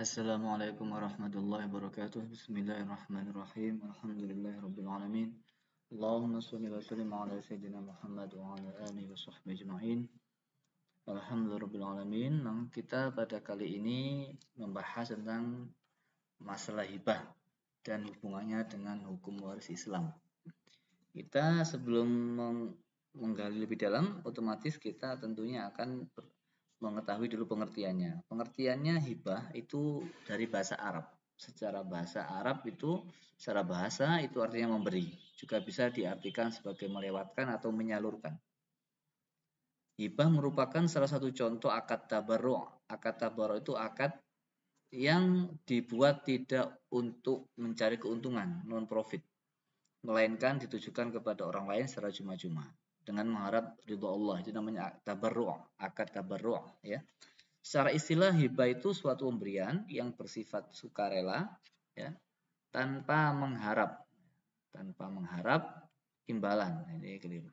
Assalamualaikum warahmatullahi wabarakatuh. Bismillahirrahmanirrahim. Alhamdulillahirabbil alamin. Allahumma shalli wa sallim ala sayyidina Muhammad wa ala alihi wa sahbihi ajma'in. Alhamdulillahirabbil alamin. Nah, kita pada kali ini membahas tentang masalah hibah dan hubungannya dengan hukum waris Islam. Kita sebelum menggali lebih dalam, otomatis kita tentunya akan mengetahui dulu pengertiannya. Pengertiannya hibah itu dari bahasa Arab. Secara bahasa Arab itu, secara bahasa itu artinya memberi. Juga bisa diartikan sebagai melewatkan atau menyalurkan. Hibah merupakan salah satu contoh akad tabarru'. Akad tabarru' itu akad yang dibuat tidak untuk mencari keuntungan, non profit, melainkan ditujukan kepada orang lain secara cuma-cuma dengan mengharap ridho Allah. Itu namanya tabarru', akad tabarru', ya. Secara istilah hibah itu suatu pemberian yang bersifat sukarela, ya, tanpa mengharap imbalan. Nah, ini keliru.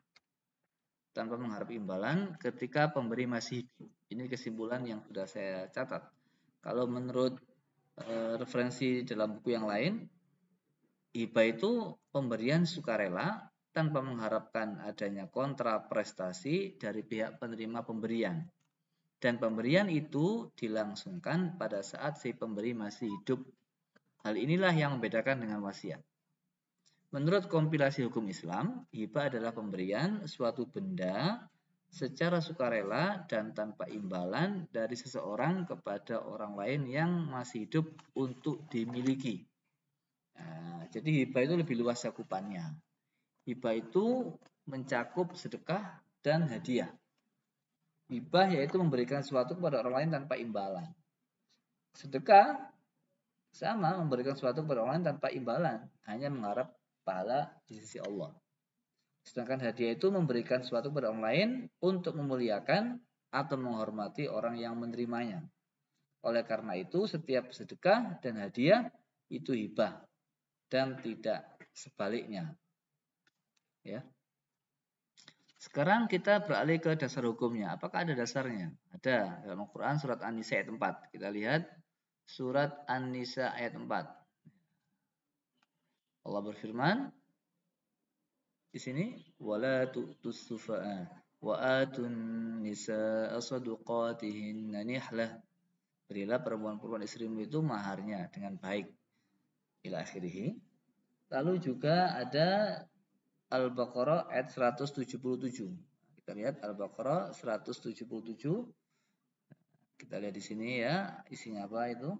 Tanpa mengharap imbalan ketika pemberi masih hidup. Ini kesimpulan yang sudah saya catat. Kalau menurut referensi dalam buku yang lain, hibah itu pemberian sukarela tanpa mengharapkan adanya kontra prestasi dari pihak penerima pemberian. Dan pemberian itu dilangsungkan pada saat si pemberi masih hidup. Hal inilah yang membedakan dengan wasiat. Menurut kompilasi hukum Islam, hibah adalah pemberian suatu benda secara sukarela dan tanpa imbalan dari seseorang kepada orang lain yang masih hidup untuk dimiliki. Nah, jadi hibah itu lebih luas cakupannya. Hibah itu mencakup sedekah dan hadiah. Hibah yaitu memberikan sesuatu kepada orang lain tanpa imbalan. Sedekah sama, memberikan sesuatu kepada orang lain tanpa imbalan, hanya mengharap pahala di sisi Allah. Sedangkan hadiah itu memberikan sesuatu kepada orang lain untuk memuliakan atau menghormati orang yang menerimanya. Oleh karena itu, setiap sedekah dan hadiah itu hibah dan tidak sebaliknya. Ya. Sekarang kita beralih ke dasar hukumnya. Apakah ada dasarnya? Ada. Dalam Al-Quran surat An-Nisa ayat 4. Kita lihat surat An-Nisa ayat 4. Allah berfirman di sini, wala tu'tus sufa'a wa atun nisa'a saduqatihinna nihlah. Berilah perempuan-perempuan istrimu itu maharnya dengan baik. Ila akhirih. Lalu juga ada Al-Baqarah ayat 177. Kita lihat Al-Baqarah 177. Kita lihat di sini ya, isinya apa itu?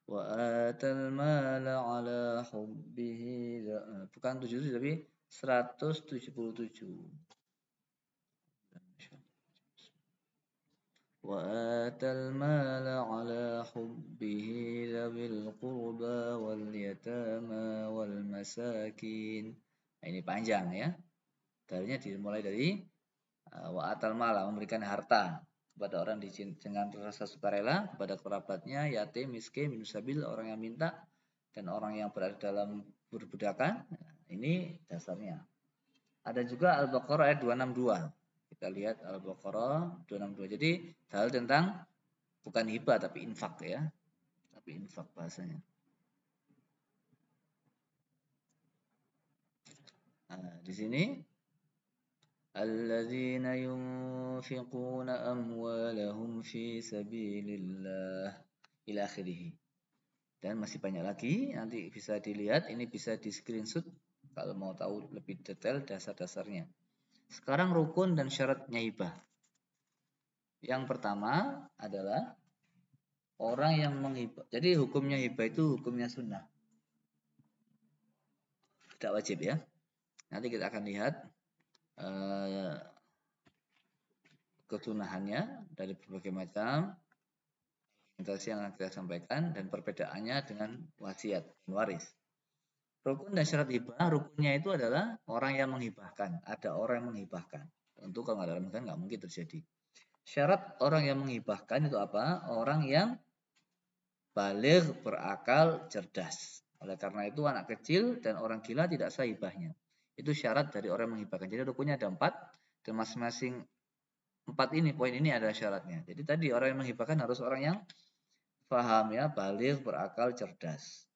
Wa atal mala ala hubbihi, bukan 77 tapi 177. وآتى المال على حبه ذوي القربى واليتامى والمساكين. Nah, ini panjang ya. Dalilnya dimulai dari wa'atal mala, memberikan harta kepada orang dengan rasa sukarela kepada kerabatnya, yatim, miskin, minusabil, orang yang minta, dan orang yang berada dalam perbudakan. Nah, ini dasarnya. Ada juga Al-Baqarah ayat 262. Kita lihat Al-Baqarah 262. Jadi dalil tentang bukan hibah tapi infak ya. Tapi infak bahasanya. Nah, di sini alladzina yunfiquna amwalahum fi sabilillah ila akhirih. Dan masih banyak lagi, nanti bisa dilihat, ini bisa di screenshot kalau mau tahu lebih detail dasar-dasarnya. Sekarang rukun dan syaratnya hibah. Yang pertama adalah orang yang menghibah. Jadi hukumnya hibah itu hukumnya sunnah. Tidak wajib ya. Nanti kita akan lihat kesunahannya dari berbagai macam interaksi yang akan kita sampaikan dan perbedaannya dengan wasiat dan waris. Rukun dan syarat hibah, rukunnya itu adalah orang yang menghibahkan. Ada orang yang menghibahkan. Tentu kalau nggak ada orang nggak mungkin terjadi. Syarat orang yang menghibahkan itu apa? Orang yang baligh, berakal, cerdas. Oleh karena itu anak kecil dan orang gila tidak sah hibahnya. Itu syarat dari orang yang menghibahkan. Jadi rukunnya ada 4 dan masing-masing 4 ini, poin ini adalah syaratnya. Jadi tadi orang yang menghibahkan harus orang yang paham ya, baligh, berakal, cerdas.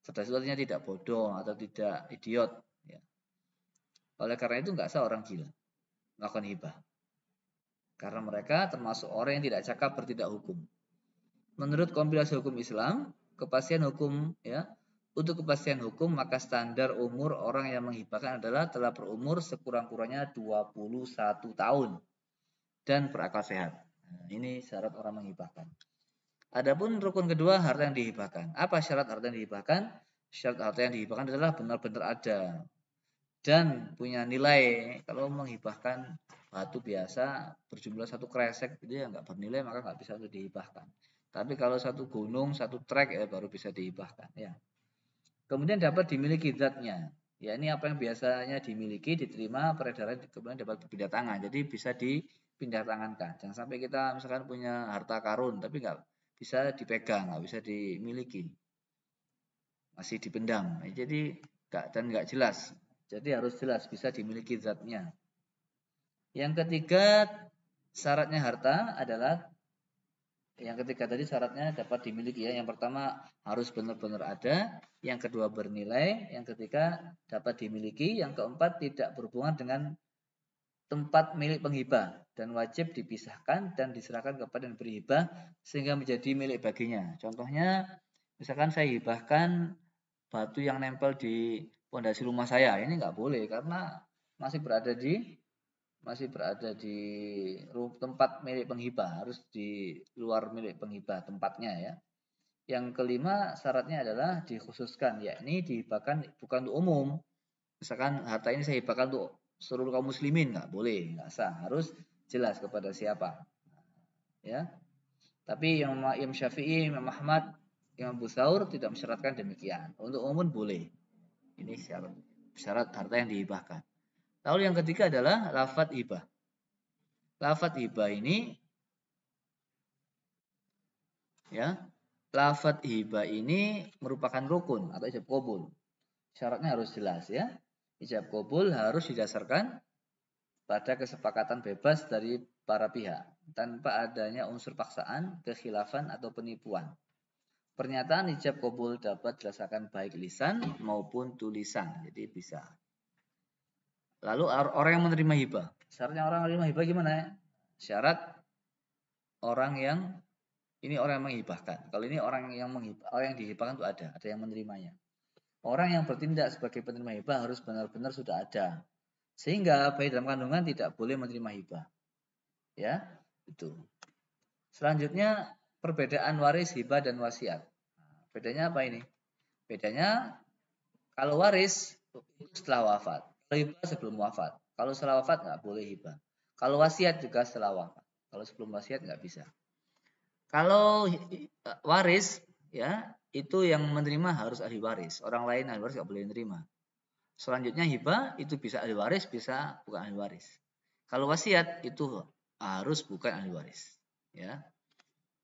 Cerdas itu artinya tidak bodoh atau tidak idiot. Ya. Oleh karena itu nggak sah orang gila melakukan hibah. Karena mereka termasuk orang yang tidak cakap bertindak hukum. Menurut kompilasi hukum Islam, kepastian hukum ya, untuk kepastian hukum maka standar umur orang yang menghibahkan adalah telah berumur sekurang-kurangnya 21 tahun dan berakal sehat. Nah, ini syarat orang menghibahkan. Adapun rukun kedua, harta yang dihibahkan. Apa syarat harta yang dihibahkan? Syarat harta yang dihibahkan adalah benar-benar ada dan punya nilai. Kalau menghibahkan batu biasa berjumlah 1 kresek itu ya nggak bernilai, maka nggak bisa untuk dihibahkan. Tapi kalau 1 gunung, 1 trek ya baru bisa dihibahkan ya. Kemudian dapat dimiliki zatnya. Ya ini apa yang biasanya dimiliki, diterima, peredaran, kemudian dapat berpindah tangan. Jadi bisa dipindah tangankan. Jangan sampai kita misalkan punya harta karun tapi nggak bisa dipegang, nggak bisa dimiliki, masih dipendam. Jadi nggak jelas. Jadi harus jelas bisa dimiliki zatnya. Yang ketiga syaratnya harta adalah yang ketiga tadi syaratnya dapat dimiliki ya. Yang pertama harus benar-benar ada, yang kedua bernilai, yang ketiga dapat dimiliki, yang keempat tidak berhubungan dengan tempat milik penghibah dan wajib dipisahkan dan diserahkan kepada yang beri hibah sehingga menjadi milik baginya. Contohnya misalkan saya hibahkan batu yang nempel di pondasi rumah saya, ini nggak boleh karena masih berada di tempat milik penghibah, harus di luar milik penghibah tempatnya ya. Yang kelima syaratnya adalah dikhususkan, yakni dihibahkan bukan untuk umum. Misalkan harta ini saya hibahkan untuk seluruh kaum muslimin, nggak boleh, nggak sah, harus jelas kepada siapa. Ya. Tapi Imam Syafi'i, Imam Ahmad, Imam Busaur tidak mensyaratkan demikian. Untuk umum boleh. Ini syarat harta yang dihibahkan. Lalu yang ketiga adalah lafadz hibah. Lafadz hibah ini ya, lafadz hibah ini merupakan rukun atau ijab qabul. Syaratnya harus jelas ya. Ijab qabul harus didasarkan pada kesepakatan bebas dari para pihak tanpa adanya unsur paksaan, kekhilafan atau penipuan. Pernyataan ijab qabul dapat dirasakan baik lisan maupun tulisan. Jadi bisa. Lalu orang yang menerima hibah. Syaratnya orang menerima hibah gimana ya? Syarat orang yang menghibahkan. Kalau ini orang yang dihibahkan itu ada yang menerimanya. Orang yang bertindak sebagai penerima hibah harus benar-benar sudah ada. Sehingga bayi dalam kandungan tidak boleh menerima hibah. Ya, itu. Selanjutnya perbedaan waris, hibah dan wasiat. Bedanya apa ini? Bedanya kalau waris itu setelah wafat. Kalau hibah sebelum wafat. Kalau setelah wafat nggak boleh hibah. Kalau wasiat juga setelah wafat. Kalau sebelum wasiat nggak bisa. Kalau waris ya itu yang menerima harus ahli waris. Orang lain ahli waris nggak boleh menerima. Selanjutnya hibah itu bisa ahli waris, bisa bukan ahli waris. Kalau wasiat itu harus bukan ahli waris. Ya.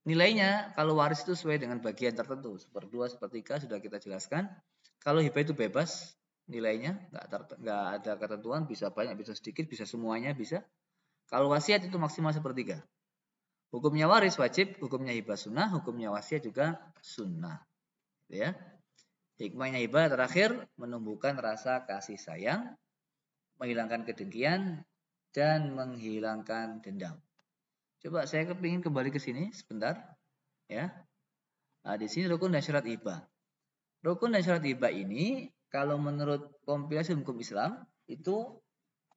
Nilainya kalau waris itu sesuai dengan bagian tertentu. 1/2, 1/3 sudah kita jelaskan. Kalau hibah itu bebas nilainya, nggak ada ketentuan, bisa banyak, bisa sedikit, bisa semuanya bisa. Kalau wasiat itu maksimal 1/3. Hukumnya waris wajib, hukumnya hibah sunnah, hukumnya wasiat juga sunnah. Ya. Hikmahnya hibah terakhir menumbuhkan rasa kasih sayang, menghilangkan kedengkian, dan menghilangkan dendam. Coba saya kepingin kembali ke sini sebentar, ya. Nah, di sini rukun dan syarat hibah. Rukun dan syarat hibah ini kalau menurut kompilasi hukum Islam itu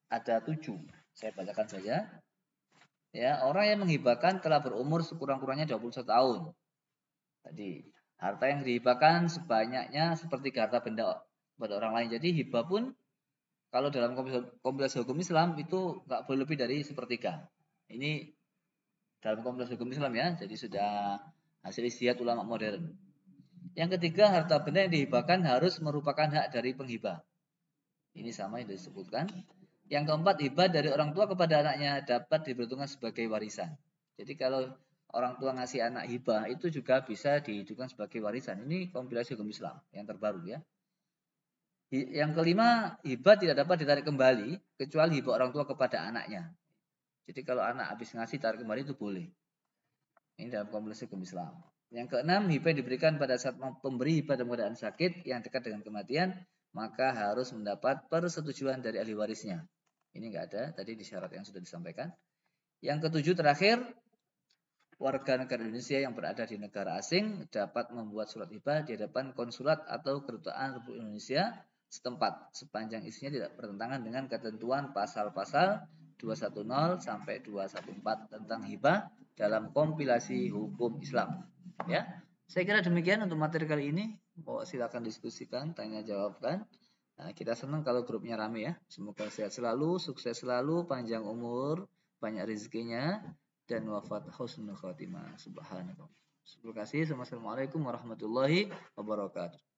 ada 7. Saya bacakan saja. Ya, orang yang menghibahkan telah berumur sekurang-kurangnya 21 tahun. Tadi harta yang dihibahkan sebanyaknya seperti harta benda pada orang lain. Jadi hibah pun kalau dalam kompilasi hukum Islam itu nggak boleh lebih dari 1/3. Ini dalam kompilasi hukum Islam ya. Jadi sudah hasil ijtihad ulama modern. Yang ketiga, harta benda yang dihibahkan harus merupakan hak dari penghibah. Ini sama yang disebutkan. Yang keempat, hibah dari orang tua kepada anaknya dapat diperhitungkan sebagai warisan. Jadi kalau orang tua ngasih anak hibah itu juga bisa dihitungkan sebagai warisan. Ini kompilasi hukum Islam yang terbaru ya. Yang kelima, hibah tidak dapat ditarik kembali kecuali hibah orang tua kepada anaknya. Jadi kalau anak habis ngasih tarik kembali itu boleh. Ini dalam komunitas hukum Islam. Yang keenam, hibah yang diberikan pada saat pemberi hibah dalam keadaan sakit yang dekat dengan kematian, maka harus mendapat persetujuan dari ahli warisnya. Ini enggak ada tadi di syarat yang sudah disampaikan. Yang ketujuh terakhir, warga negara Indonesia yang berada di negara asing dapat membuat surat hibah di hadapan konsulat atau kedutaan Republik Indonesia setempat sepanjang isinya tidak bertentangan dengan ketentuan pasal-pasal 210 sampai 214 tentang hibah dalam kompilasi hukum Islam. Ya, saya kira demikian untuk materi kali ini. Oh, silakan diskusikan, tanya jawabkan. Nah, kita senang kalau grupnya rame ya. Semoga sehat selalu, sukses selalu, panjang umur, banyak rezekinya, dan wafat husnul khotimah. Subhanallah. Terima kasih. Assalamualaikum warahmatullahi wabarakatuh.